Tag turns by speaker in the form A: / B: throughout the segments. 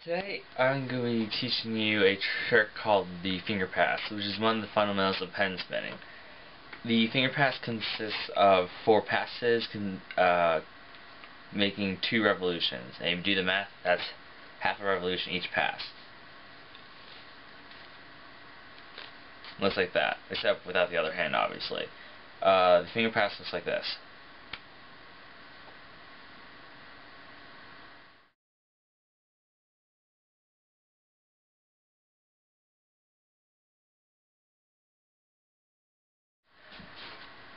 A: Today I'm going to be teaching you a trick called the finger pass, which is one of the fundamentals of pen spinning. The finger pass consists of 4 passes, making 2 revolutions. And if you do the math, that's half a revolution each pass. Looks like that, except without the other hand, obviously. The finger pass looks like this.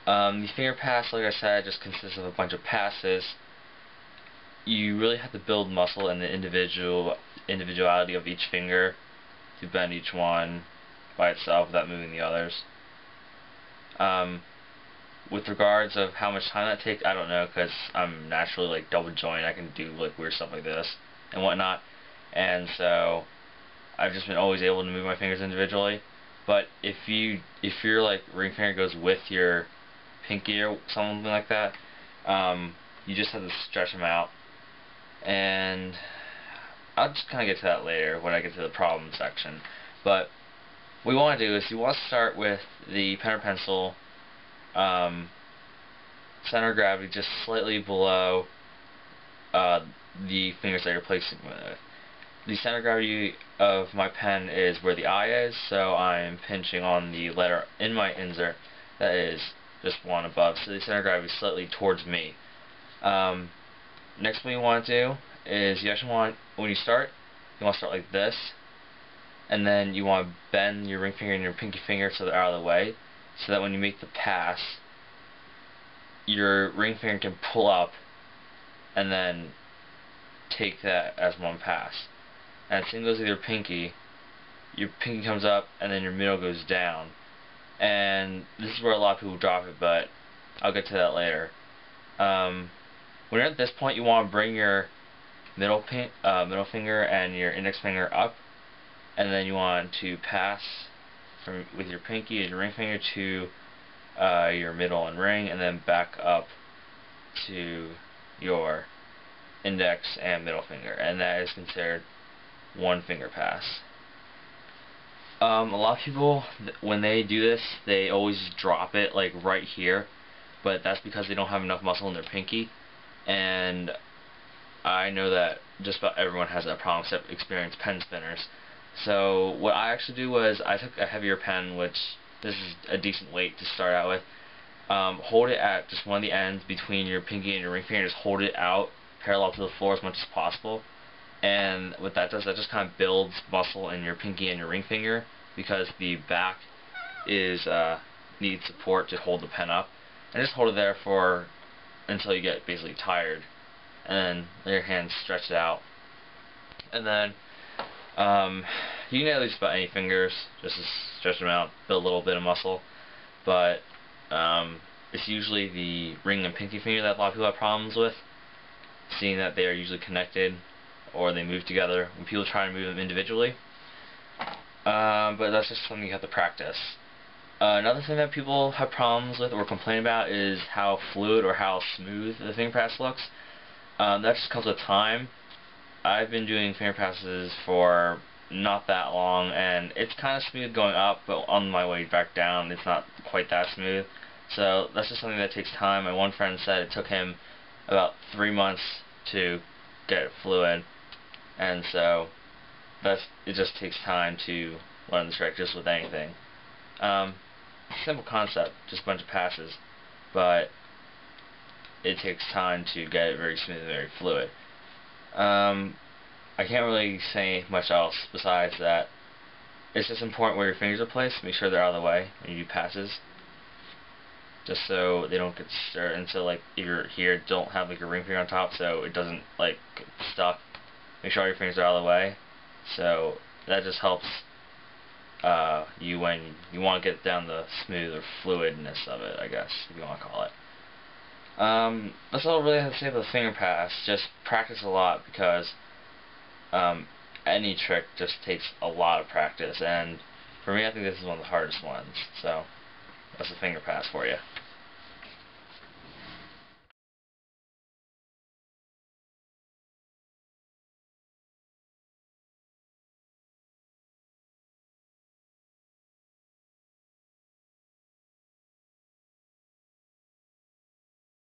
A: The finger pass, like I said, just consists of a bunch of passes. You really have to build muscle in the individuality of each finger to bend each one by itself without moving the others. With regards of how much time that takes, I don't know, because I'm naturally like double joint. I can do like weird stuff like this and whatnot, and so I've just been always able to move my fingers individually. But if your like ring finger goes with your pinky or something like that, you just have to stretch them out. And I'll just kind of get to that later when I get to the problem section. But what you want to do is you want to start with the pen or pencil center of gravity just slightly below the fingers that you're placing with. The center of gravity of my pen is where the eye is, so I'm pinching on the letter in my insert that is just one above, so the center of gravity is slightly towards me. Next, what you want to do is you actually want, when you start, you want to start like this, and then you want to bend your ring finger and your pinky finger so they're out of the way, so that when you make the pass, your ring finger can pull up and then take that as one pass. And same goes with your pinky comes up and then your middle goes down. And this is where a lot of people drop it, but I'll get to that later. When you're at this point, you want to bring your middle finger and your index finger up, and then you want to pass with your pinky and your ring finger to your middle and ring, and then back up to your index and middle finger, and that is considered one finger pass. A lot of people, when they do this, they always drop it like right here, but that's because they don't have enough muscle in their pinky, and I know that just about everyone has that problem except experienced pen spinners. So what I actually do was I took a heavier pen, which this is a decent weight to start out with. Hold it at just one of the ends between your pinky and your ring finger, just hold it out parallel to the floor as much as possible. And what that does, that just kind of builds muscle in your pinky and your ring finger, because the back is needs support to hold the pen up. And just hold it there for until you get basically tired, and then let your hands stretch it out. And then you can get at least about any fingers, just to stretch them out, build a little bit of muscle. But it's usually the ring and pinky finger that a lot of people have problems with, seeing that they are usually connected or they move together when people try to move them individually. But that's just something you have to practice. Another thing that people have problems with or complain about is how fluid or how smooth the finger pass looks. That just comes with time. I've been doing finger passes for not that long, and it's kind of smooth going up, but on my way back down it's not quite that smooth. So that's just something that takes time. My one friend said it took him about 3 months to get it fluid, and so it just takes time to learn the trick, just with anything. Simple concept, just a bunch of passes, but it takes time to get it very smooth and very fluid. I can't really say much else besides that it's just important where your fingers are placed. Make sure they're out of the way when you do passes, just so they don't get stirred. And so, like, if you're here, don't have like your ring finger on top so it doesn't like get stuck. Make sure all your fingers are out of the way. So that just helps you when you want to get down the smooth or fluidness of it, I guess, if you want to call it. That's all I really have to say about the finger pass. Just practice a lot, because any trick just takes a lot of practice, and for me, I think this is one of the hardest ones. So that's the finger pass for you.